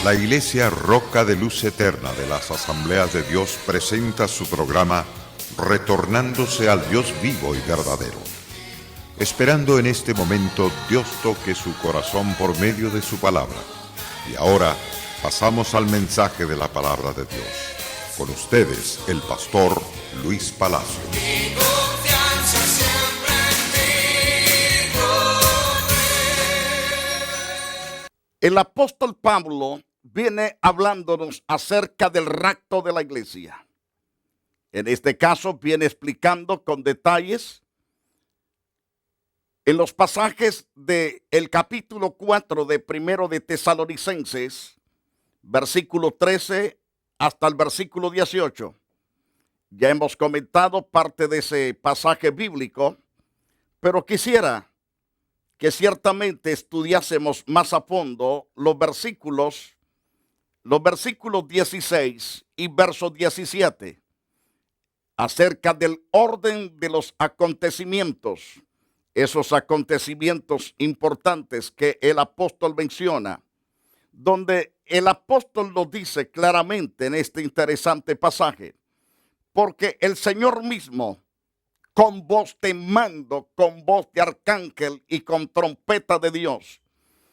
La Iglesia Roca de Luz Eterna de las Asambleas de Dios presenta su programa Retornándose al Dios vivo y verdadero. Esperando en este momento Dios toque su corazón por medio de su palabra. Y ahora pasamos al mensaje de la palabra de Dios. Con ustedes, el pastor Luis Palacio. El apóstol Pablo viene hablándonos acerca del rapto de la iglesia. En este caso viene explicando con detalles en los pasajes del capítulo 4 de Primero de Tesalonicenses, versículo 13 hasta el versículo 18. Ya hemos comentado parte de ese pasaje bíblico, pero quisiera que ciertamente estudiásemos más a fondo los versículos 16 y verso 17, acerca del orden de los acontecimientos, esos acontecimientos importantes que el apóstol menciona, donde el apóstol lo dice claramente en este interesante pasaje, porque el Señor mismo, con voz de mando, con voz de arcángel y con trompeta de Dios,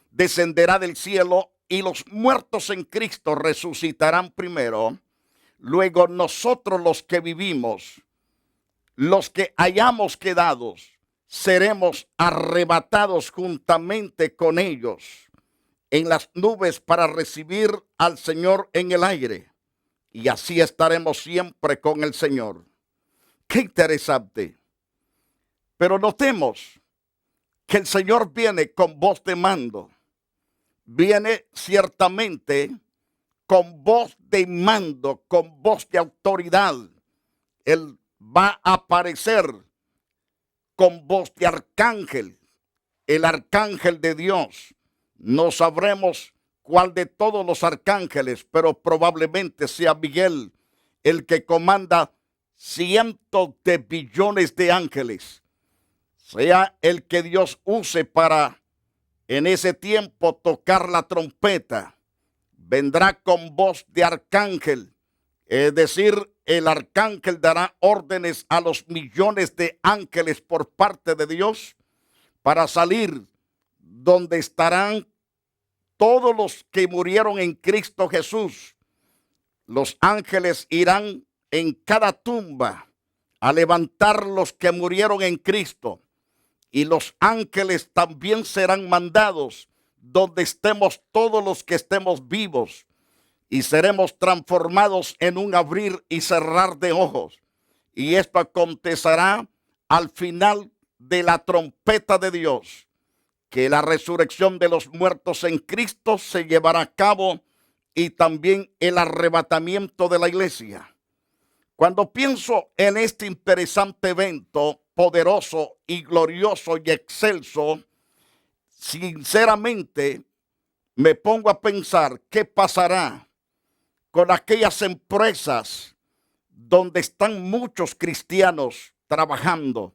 descenderá del cielo y los muertos en Cristo resucitarán primero. Luego nosotros los que vivimos, los que hayamos quedado, seremos arrebatados juntamente con ellos en las nubes para recibir al Señor en el aire. Y así estaremos siempre con el Señor. Qué interesante. Pero notemos que el Señor viene con voz de mando. Viene ciertamente con voz de mando, con voz de autoridad. Él va a aparecer con voz de arcángel, el arcángel de Dios. No sabremos cuál de todos los arcángeles, pero probablemente sea Miguel, el que comanda cientos de billones de ángeles. Sea el que Dios use para en ese tiempo tocar la trompeta. Vendrá con voz de arcángel, es decir, el arcángel dará órdenes a los millones de ángeles por parte de Dios para salir donde estarán todos los que murieron en Cristo Jesús. Los ángeles irán en cada tumba a levantar los que murieron en Cristo. Y los ángeles también serán mandados donde estemos todos los que estemos vivos. Y seremos transformados en un abrir y cerrar de ojos. Y esto acontecerá al final de la trompeta de Dios, que la resurrección de los muertos en Cristo se llevará a cabo y también el arrebatamiento de la iglesia. Cuando pienso en este interesante evento poderoso y glorioso y excelso, sinceramente me pongo a pensar qué pasará con aquellas empresas donde están muchos cristianos trabajando.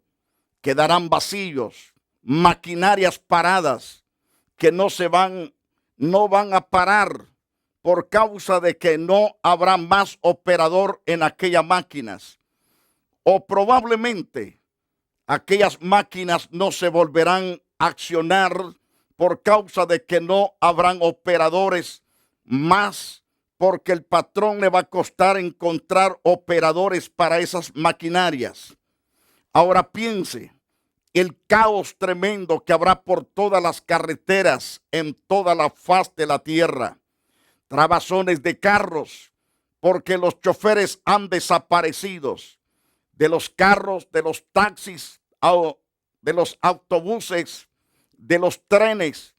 Quedarán vacíos, maquinarias paradas que no van a parar por causa de que no habrá más operador en aquellas máquinas. O probablemente aquellas máquinas no se volverán a accionar por causa de que no habrán operadores más, porque el patrón le va a costar encontrar operadores para esas maquinarias. Ahora piense, el caos tremendo que habrá por todas las carreteras en toda la faz de la tierra. Trabazones de carros, porque los choferes han desaparecido de los carros, de los taxis, de los autobuses, de los trenes,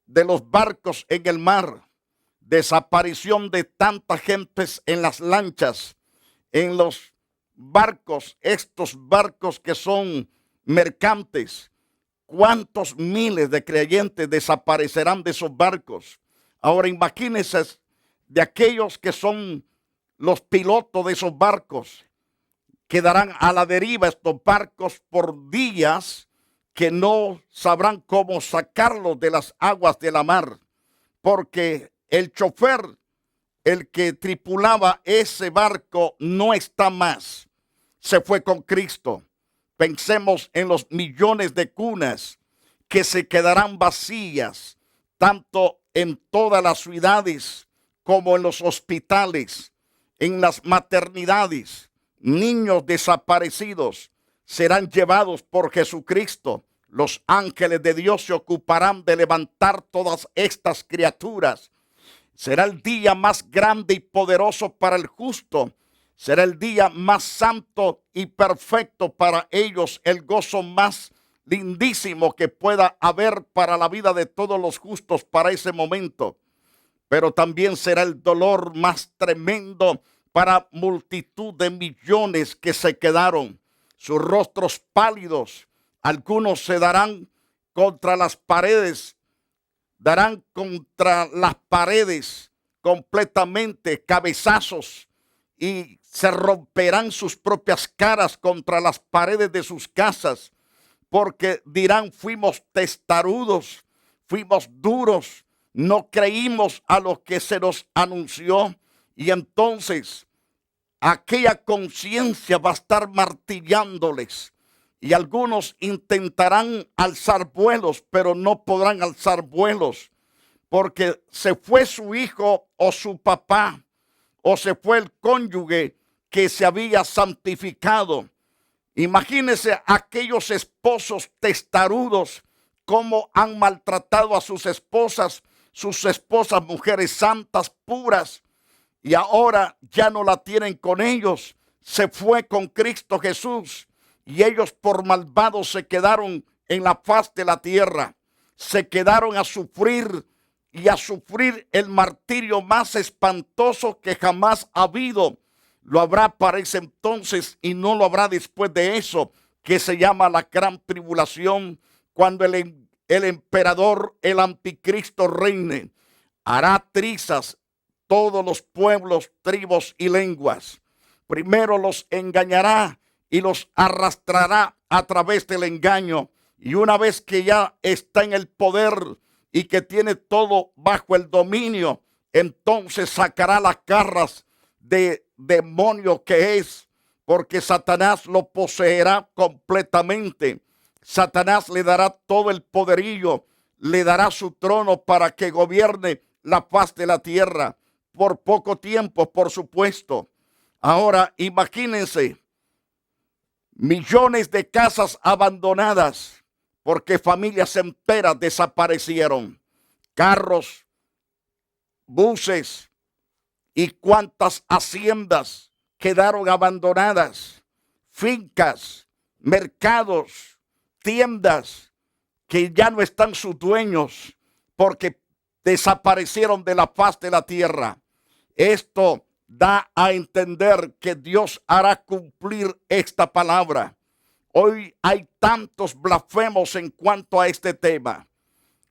de los barcos en el mar. Desaparición de tanta gente en las lanchas, en los barcos, estos barcos que son mercantes. ¿Cuántos miles de creyentes desaparecerán de esos barcos? Ahora imagínense de aquellos que son los pilotos de esos barcos. Quedarán a la deriva estos barcos por días que no sabrán cómo sacarlos de las aguas de la mar, porque el chofer, el que tripulaba ese barco, no está más. Se fue con Cristo. Pensemos en los millones de cunas que se quedarán vacías, tanto en todas las ciudades como en los hospitales, en las maternidades. Niños desaparecidos serán llevados por Jesucristo. Los ángeles de Dios se ocuparán de levantar todas estas criaturas. Será el día más grande y poderoso para el justo. Será el día más santo y perfecto para ellos, el gozo más lindísimo que pueda haber para la vida de todos los justos para ese momento. Pero también será el dolor más tremendo para multitud de millones que se quedaron, sus rostros pálidos. Algunos se darán contra las paredes, completamente, cabezazos, y se romperán sus propias caras contra las paredes de sus casas, porque dirán: fuimos testarudos, fuimos duros, no creímos a lo que se nos anunció. Y entonces aquella conciencia va a estar martillándoles, y algunos intentarán alzar vuelos, pero no podrán alzar vuelos, porque se fue su hijo o su papá, o se fue el cónyuge que se había santificado. Imagínense aquellos esposos testarudos, cómo han maltratado a sus esposas mujeres santas, puras, y ahora ya no la tienen con ellos. Se fue con Cristo Jesús, y ellos por malvados se quedaron en la faz de la tierra. Se quedaron a sufrir el martirio más espantoso que jamás ha habido. Lo habrá para ese entonces y no lo habrá después de eso, que se llama la gran tribulación, cuando el emperador, el anticristo, reine. Hará trizas todos los pueblos, tribus y lenguas. Primero los engañará y los arrastrará a través del engaño. Y una vez que ya está en el poder y que tiene todo bajo el dominio, entonces sacará las garras de demonio que es, porque Satanás lo poseerá completamente. Satanás le dará todo el poderío, le dará su trono para que gobierne la faz de la tierra por poco tiempo, por supuesto. Ahora imagínense millones de casas abandonadas porque familias enteras desaparecieron, carros, buses y cuántas haciendas quedaron abandonadas, fincas, mercados, tiendas que ya no están sus dueños porque desaparecieron de la faz de la tierra. Esto da a entender que Dios hará cumplir esta palabra. Hoy hay tantos blasfemos en cuanto a este tema.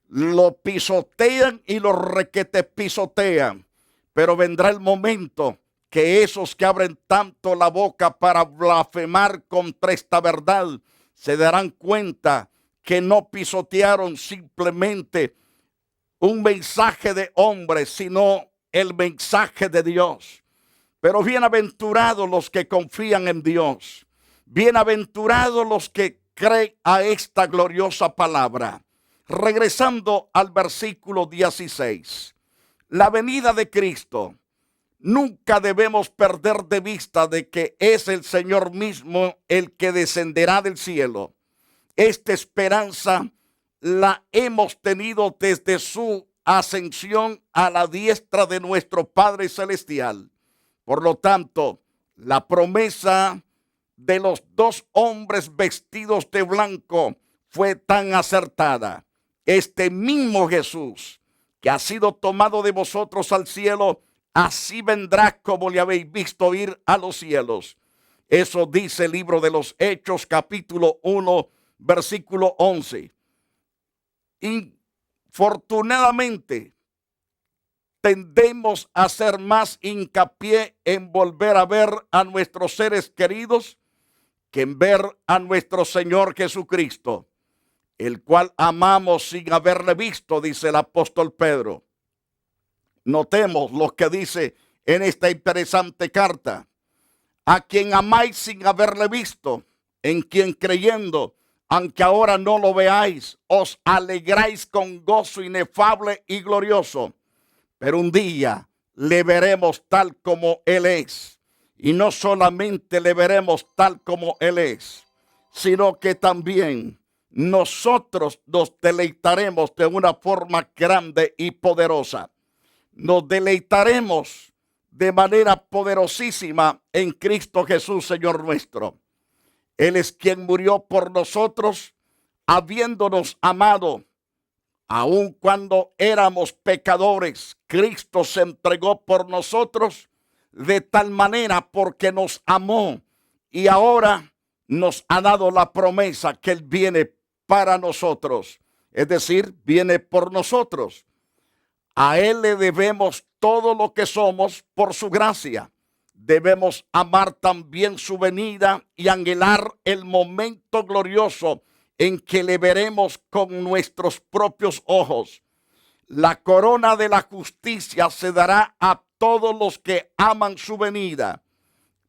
Lo pisotean y lo requete pisotean. Pero vendrá el momento que esos que abren tanto la boca para blasfemar contra esta verdad se darán cuenta que no pisotearon simplemente un mensaje de hombre, sino el mensaje de Dios. Pero bienaventurados los que confían en Dios. Bienaventurados los que creen a esta gloriosa palabra. Regresando al versículo 16. La venida de Cristo. Nunca debemos perder de vista de que es el Señor mismo el que descenderá del cielo. Esta esperanza la hemos tenido desde su ascensión a la diestra de nuestro Padre Celestial. Por lo tanto, la promesa de los dos hombres vestidos de blanco fue tan acertada. Este mismo Jesús, que ha sido tomado de vosotros al cielo, así vendrá como le habéis visto ir a los cielos. Eso dice el libro de los Hechos, capítulo 1, versículo 11. Infortunadamente, tendemos a hacer más hincapié en volver a ver a nuestros seres queridos que en ver a nuestro Señor Jesucristo, el cual amamos sin haberle visto, dice el apóstol Pedro. Notemos lo que dice en esta interesante carta. A quien amáis sin haberle visto, en quien creyendo, aunque ahora no lo veáis, os alegráis con gozo inefable y glorioso. Pero un día le veremos tal como Él es. Y no solamente le veremos tal como Él es, sino que también nosotros nos deleitaremos de una forma grande y poderosa. Nos deleitaremos de manera poderosísima en Cristo Jesús, Señor nuestro. Él es quien murió por nosotros, habiéndonos amado. Aun cuando éramos pecadores, Cristo se entregó por nosotros de tal manera porque nos amó. Y ahora nos ha dado la promesa que Él viene para nosotros. Es decir, viene por nosotros. A Él le debemos todo lo que somos por su gracia. Debemos amar también su venida y anhelar el momento glorioso en que le veremos con nuestros propios ojos. La corona de la justicia se dará a todos los que aman su venida.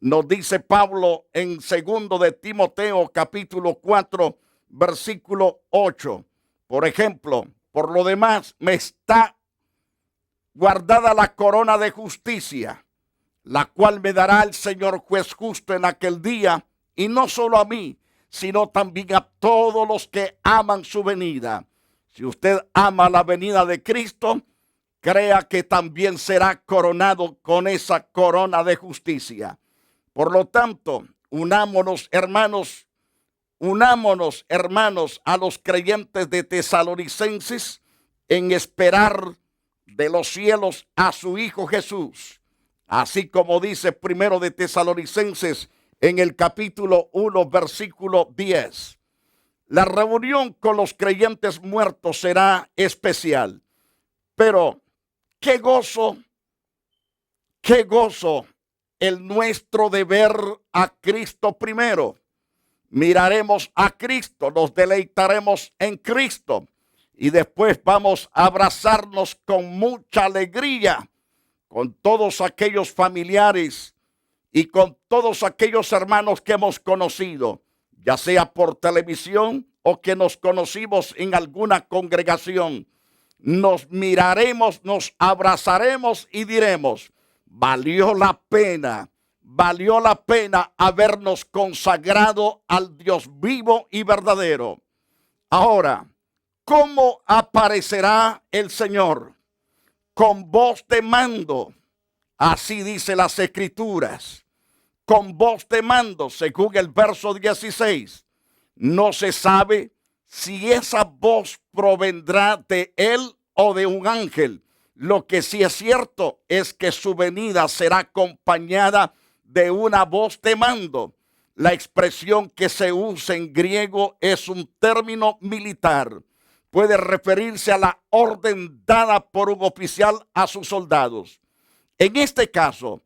Nos dice Pablo en 2 de Timoteo capítulo 4 versículo 8. Por ejemplo, por lo demás me está guardada la corona de justicia, la cual me dará el Señor juez justo en aquel día, y no solo a mí, sino también a todos los que aman su venida. Si usted ama la venida de Cristo, crea que también será coronado con esa corona de justicia. Por lo tanto, unámonos hermanos a los creyentes de Tesalonicenses en esperar de los cielos a su Hijo Jesús. Así como dice primero de Tesalonicenses en el capítulo 1, versículo 10. La reunión con los creyentes muertos será especial. Pero qué gozo el nuestro de ver a Cristo primero. Miraremos a Cristo, nos deleitaremos en Cristo y después vamos a abrazarnos con mucha alegría con todos aquellos familiares y con todos aquellos hermanos que hemos conocido, ya sea por televisión o que nos conocimos en alguna congregación. Nos miraremos, nos abrazaremos y diremos, valió la pena habernos consagrado al Dios vivo y verdadero. Ahora, ¿cómo aparecerá el Señor? Con voz de mando, así dice las Escrituras, con voz de mando, según el verso 16. No se sabe si esa voz provendrá de Él o de un ángel. Lo que sí es cierto es que su venida será acompañada de una voz de mando. La expresión que se usa en griego es un término militar. Puede referirse a la orden dada por un oficial a sus soldados. En este caso,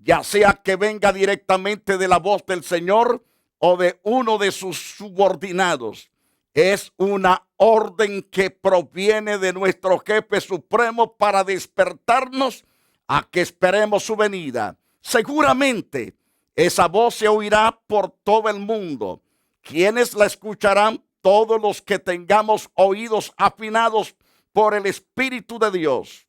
ya sea que venga directamente de la voz del Señor o de uno de sus subordinados, es una orden que proviene de nuestro jefe supremo para despertarnos a que esperemos su venida. Seguramente esa voz se oirá por todo el mundo. ¿Quiénes la escucharán? Todos los que tengamos oídos afinados por el Espíritu de Dios.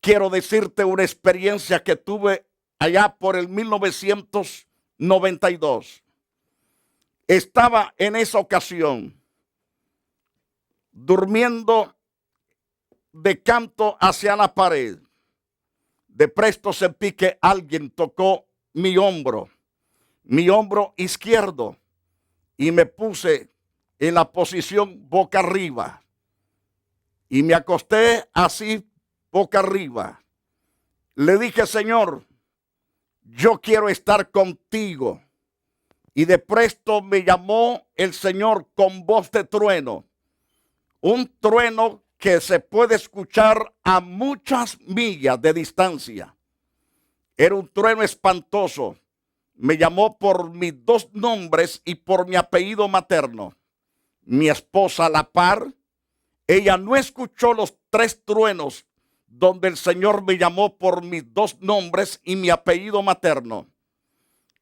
Quiero decirte una experiencia que tuve allá por el 1992. Estaba en esa ocasión durmiendo de canto hacia la pared. De presto sentí que alguien tocó mi hombro izquierdo, y me puse en la posición boca arriba y me acosté así boca arriba. Le dije, Señor, yo quiero estar contigo. Y de presto me llamó el Señor con voz de trueno, un trueno que se puede escuchar a muchas millas de distancia. Era un trueno espantoso. Me llamó por mis dos nombres y por mi apellido materno. Mi esposa a la par, ella no escuchó los tres truenos donde el Señor me llamó por mis dos nombres y mi apellido materno.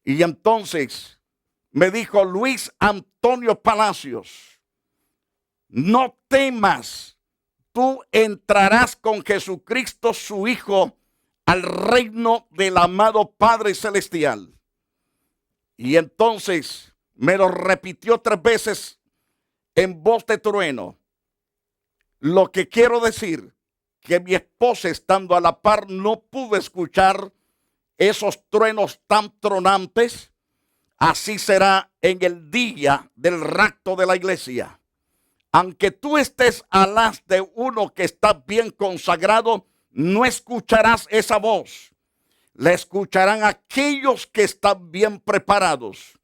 Y entonces me dijo: Luis Antonio Palacios, no temas, tú entrarás con Jesucristo su Hijo al reino del amado Padre Celestial. Y entonces me lo repitió 3 veces en voz de trueno. Lo que quiero decir, que mi esposa, estando a la par, no pudo escuchar esos truenos tan tronantes. Así será en el día del rapto de la iglesia. Aunque tú estés al lado de uno que está bien consagrado, no escucharás esa voz. La escucharán aquellos que están bien preparados.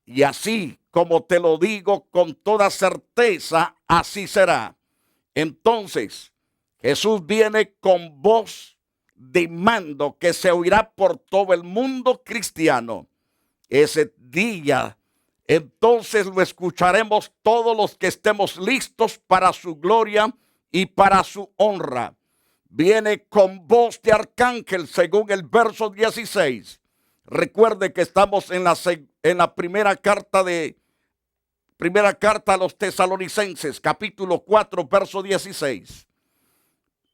Y así como te lo digo con toda certeza, así será. Entonces, Jesús viene con voz de mando que se oirá por todo el mundo cristiano. Ese día, entonces lo escucharemos todos los que estemos listos para su gloria y para su honra. Viene con voz de arcángel, según el verso 16. Recuerde que estamos en la primera carta a los Tesalonicenses, capítulo 4, verso 16.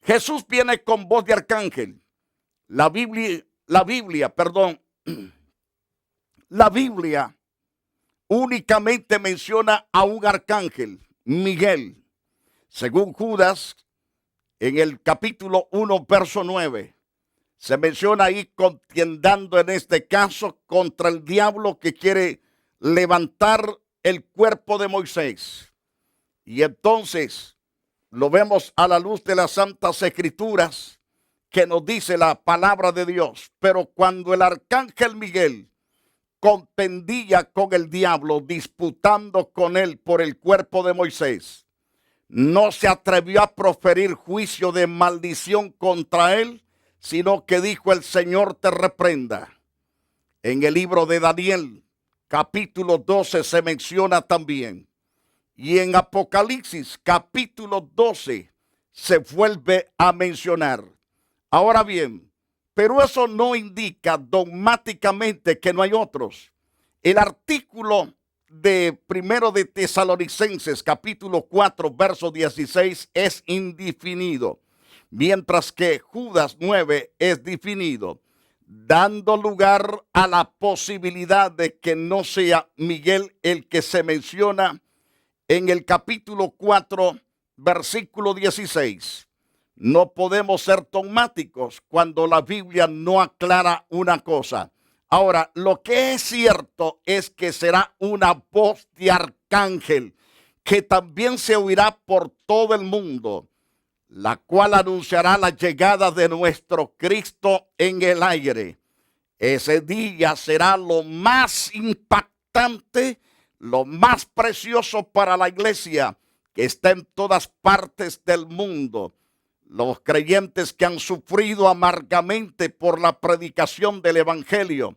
Jesús viene con voz de arcángel. La Biblia únicamente menciona a un arcángel, Miguel. Según Judas, en el capítulo 1, verso 9, se menciona ahí contiendando en este caso contra el diablo que quiere levantar el cuerpo de Moisés. Y entonces lo vemos a la luz de las Santas Escrituras, que nos dice la palabra de Dios. Pero cuando el arcángel Miguel contendía con el diablo, disputando con él por el cuerpo de Moisés, no se atrevió a proferir juicio de maldición contra él, sino que dijo: el Señor te reprenda. En el libro de Daniel, capítulo 12, se menciona también. Y en Apocalipsis, capítulo 12, se vuelve a mencionar. Ahora bien, pero eso no indica dogmáticamente que no hay otros. El artículo de primero de Tesalonicenses, capítulo 4, verso 16, es indefinido, mientras que Judas 9 es definido, dando lugar a la posibilidad de que no sea Miguel el que se menciona en el capítulo 4, versículo 16. No podemos ser dogmáticos cuando la Biblia no aclara una cosa. Ahora, lo que es cierto es que será una voz de arcángel que también se oirá por todo el mundo, la cual anunciará la llegada de nuestro Cristo en el aire. Ese día será lo más impactante, lo más precioso para la iglesia que está en todas partes del mundo. Los creyentes que han sufrido amargamente por la predicación del evangelio,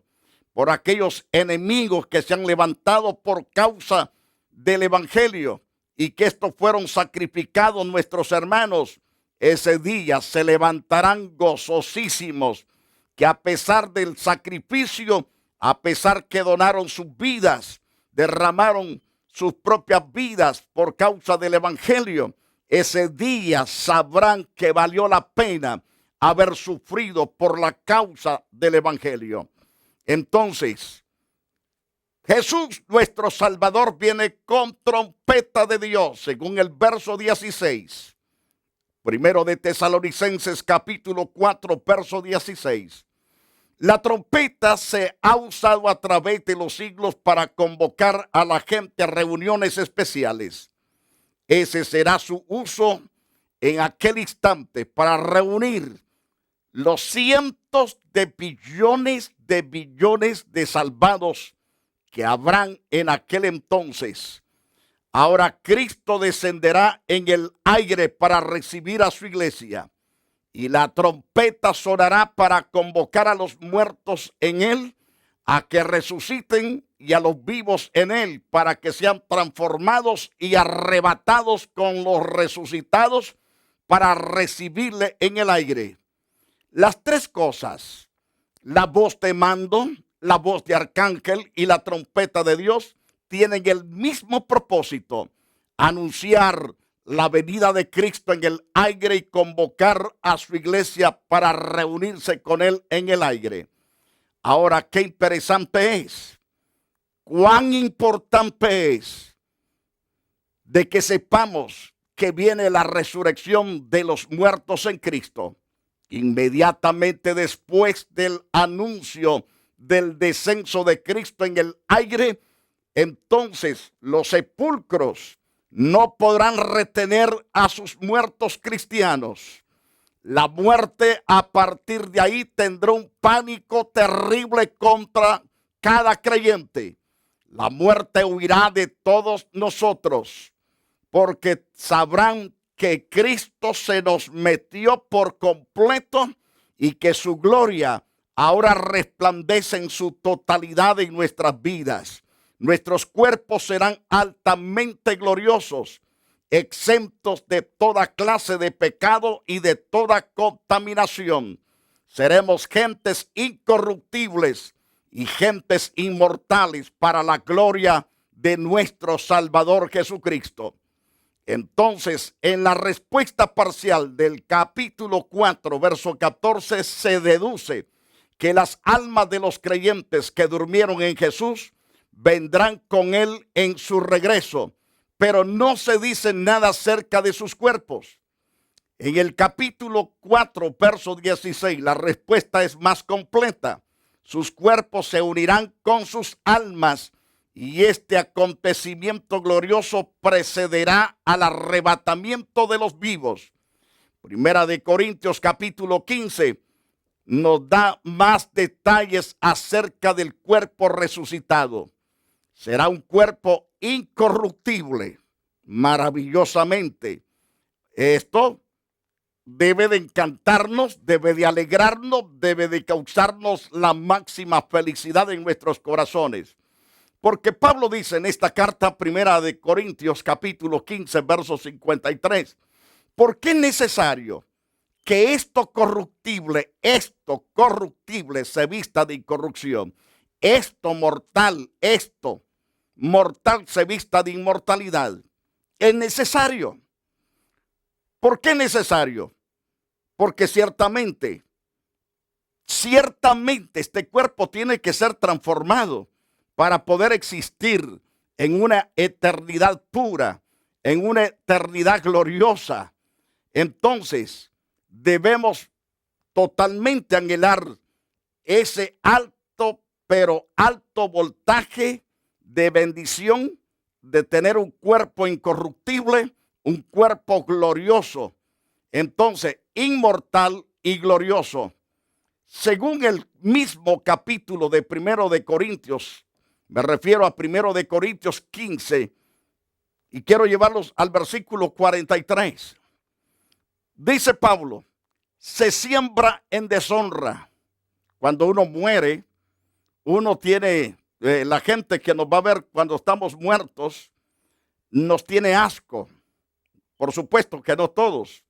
por aquellos enemigos que se han levantado por causa del evangelio y que estos fueron sacrificados nuestros hermanos, ese día se levantarán gozosísimos, que a pesar del sacrificio, a pesar que donaron sus vidas, derramaron sus propias vidas por causa del evangelio, ese día sabrán que valió la pena haber sufrido por la causa del evangelio. Entonces, Jesús nuestro Salvador viene con trompeta de Dios, según el verso 16. Primero de Tesalonicenses capítulo 4, verso 16. La trompeta se ha usado a través de los siglos para convocar a la gente a reuniones especiales. Ese será su uso en aquel instante para reunir los cientos de billones de salvados que habrán en aquel entonces. Ahora Cristo descenderá en el aire para recibir a su iglesia, y la trompeta sonará para convocar a los muertos en él a que resuciten, y a los vivos en él para que sean transformados y arrebatados con los resucitados para recibirle en el aire. Las tres cosas, la voz de mando, la voz de arcángel y la trompeta de Dios, tienen el mismo propósito: anunciar la venida de Cristo en el aire y convocar a su iglesia para reunirse con él en el aire. Ahora, qué interesante es, cuán importante es de que sepamos que viene la resurrección de los muertos en Cristo. Inmediatamente después del anuncio del descenso de Cristo en el aire, entonces los sepulcros no podrán retener a sus muertos cristianos. La muerte a partir de ahí tendrá un pánico terrible contra cada creyente. La muerte huirá de todos nosotros, porque sabrán que Cristo se nos metió por completo y que su gloria ahora resplandece en su totalidad en nuestras vidas. Nuestros cuerpos serán altamente gloriosos, exentos de toda clase de pecado y de toda contaminación. Seremos gentes incorruptibles y gentes inmortales para la gloria de nuestro Salvador Jesucristo. Entonces, en la respuesta parcial del capítulo 4, verso 14, se deduce que las almas de los creyentes que durmieron en Jesús vendrán con él en su regreso, pero no se dice nada acerca de sus cuerpos. En el capítulo 4, verso 16, la respuesta es más completa. Sus cuerpos se unirán con sus almas y este acontecimiento glorioso precederá al arrebatamiento de los vivos. Primera de Corintios capítulo 15 nos da más detalles acerca del cuerpo resucitado. Será un cuerpo incorruptible, maravillosamente. Esto debe de encantarnos, debe de alegrarnos, debe de causarnos la máxima felicidad en nuestros corazones. Porque Pablo dice en esta carta primera de Corintios capítulo 15, verso 53, ¿por qué es necesario que esto corruptible se vista de incorrupción? Esto mortal se vista de inmortalidad. Es necesario. ¿Por qué es necesario? Porque ciertamente este cuerpo tiene que ser transformado para poder existir en una eternidad pura, en una eternidad gloriosa. Entonces, debemos totalmente anhelar ese alto, pero alto voltaje de bendición, de tener un cuerpo incorruptible, un cuerpo glorioso. Entonces, inmortal y glorioso. Según el mismo capítulo de Primero de Corintios, me refiero a Primero de Corintios 15, y quiero llevarlos al versículo 43. Dice Pablo, se siembra en deshonra. Cuando uno muere, uno tiene, la gente que nos va a ver cuando estamos muertos, nos tiene asco. Por supuesto que no todos.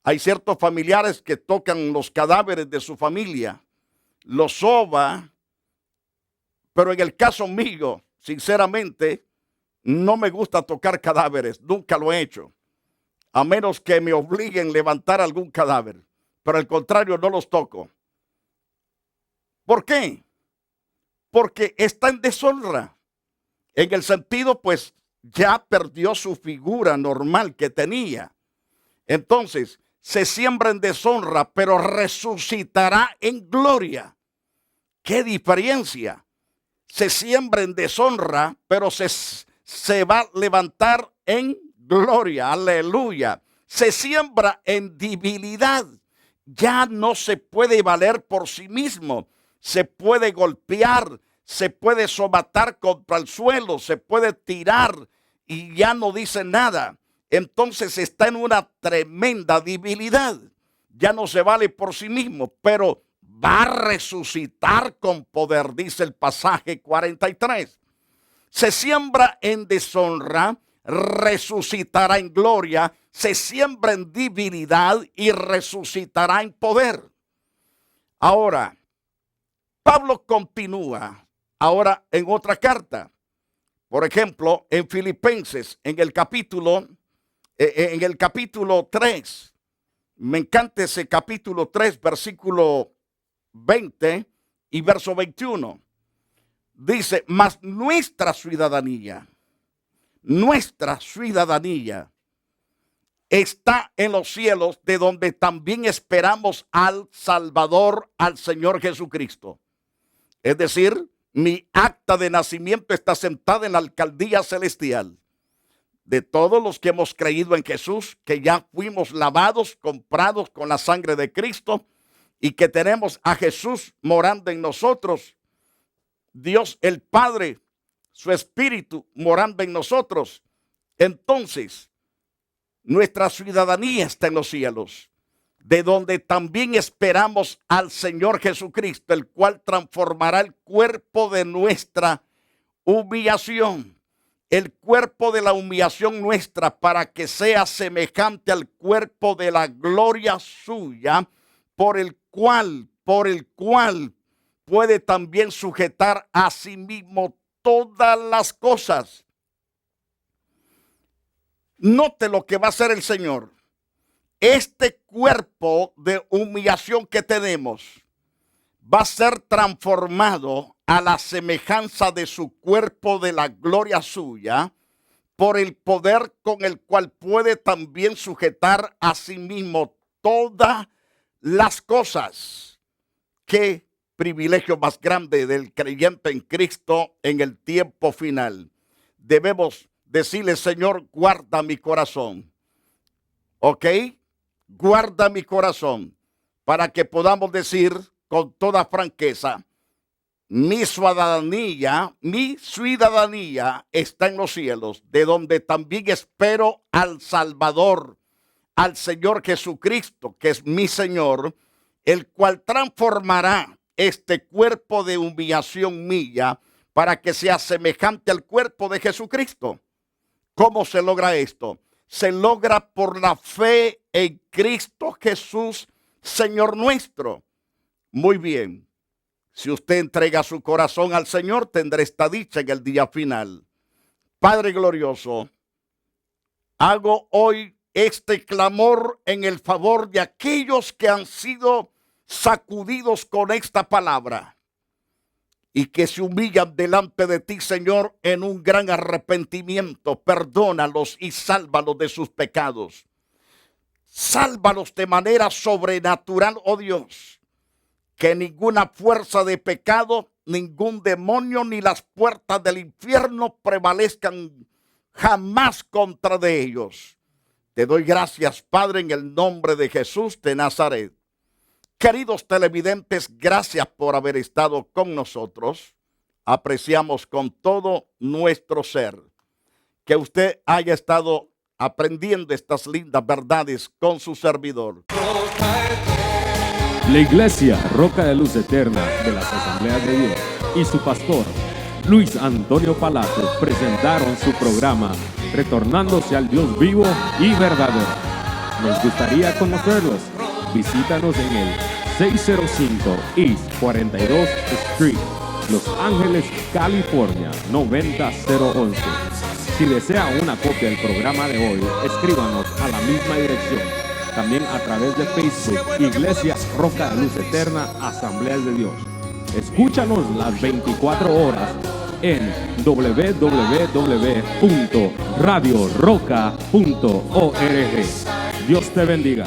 Hay ciertos familiares que tocan los cadáveres de su familia, los soba, pero en el caso mío, sinceramente, no me gusta tocar cadáveres, nunca lo he hecho, a menos que me obliguen a levantar algún cadáver, pero al contrario no los toco. ¿Por qué? Porque está en deshonra, en el sentido pues ya perdió su figura normal que tenía. Entonces, se siembra en deshonra, pero resucitará en gloria. ¿Qué diferencia? Se siembra en deshonra, pero se va a levantar en gloria. Aleluya. Se siembra en debilidad. Ya no se puede valer por sí mismo. Se puede golpear, se puede somatar contra el suelo, se puede tirar y ya no dice nada. Entonces está en una tremenda debilidad. Ya no se vale por sí mismo, pero va a resucitar con poder, dice el pasaje 43. Se siembra en deshonra, resucitará en gloria, se siembra en divinidad y resucitará en poder. Ahora, Pablo continúa ahora en otra carta. Por ejemplo, en Filipenses, en el capítulo 3. Me encanta ese capítulo 3, versículo 20 y verso 21. Dice, mas nuestra ciudadanía está en los cielos, de donde también esperamos al Salvador, al Señor Jesucristo. Es decir, mi acta de nacimiento está sentada en la alcaldía celestial de todos los que hemos creído en Jesús, que ya fuimos lavados, comprados con la sangre de Cristo y que tenemos a Jesús morando en nosotros. Dios el Padre, su Espíritu morando en nosotros. Entonces, nuestra ciudadanía está en los cielos, de donde también esperamos al Señor Jesucristo, el cual transformará el cuerpo de nuestra humillación, el cuerpo de la humillación nuestra, para que sea semejante al cuerpo de la gloria suya, por el cual puede también sujetar a sí mismo todas las cosas. Note lo que va a hacer el Señor. Este cuerpo de humillación que tenemos va a ser transformado a la semejanza de su cuerpo de la gloria suya, por el poder con el cual puede también sujetar a sí mismo todas las cosas. Qué privilegio más grande del creyente en Cristo en el tiempo final. Debemos decirle, Señor, guarda mi corazón. ¿Ok? Guarda mi corazón, para que podamos decir con toda franqueza, mi ciudadanía está en los cielos, de donde también espero al Salvador, al Señor Jesucristo, que es mi Señor, el cual transformará este cuerpo de humillación mía para que sea semejante al cuerpo de Jesucristo. ¿Cómo se logra esto? Se logra por la fe en Cristo Jesús, Señor nuestro. Muy bien. Si usted entrega su corazón al Señor, tendrá esta dicha en el día final. Padre glorioso, hago hoy este clamor en el favor de aquellos que han sido sacudidos con esta palabra y que se humillan delante de ti, Señor, en un gran arrepentimiento. Perdónalos y sálvalos de sus pecados. Sálvalos de manera sobrenatural, oh Dios. Que ninguna fuerza de pecado, ningún demonio, ni las puertas del infierno prevalezcan jamás contra de ellos. Te doy gracias, Padre, en el nombre de Jesús de Nazaret. Queridos televidentes, gracias por haber estado con nosotros. Apreciamos con todo nuestro ser que usted haya estado aprendiendo estas lindas verdades con su servidor. La Iglesia Roca de Luz Eterna de las Asambleas de Dios y su pastor Luis Antonio Palacios presentaron su programa Retornándose al Dios vivo y verdadero. Nos gustaría conocerlos. Visítanos en el 605 East 42 Street, Los Ángeles, California 90011. Si desea una copia del programa de hoy, escríbanos a la misma dirección. También a través de Facebook, Iglesia Roca de Luz Eterna, Asambleas de Dios. Escúchanos las 24 horas en www.radioroca.org. Dios te bendiga.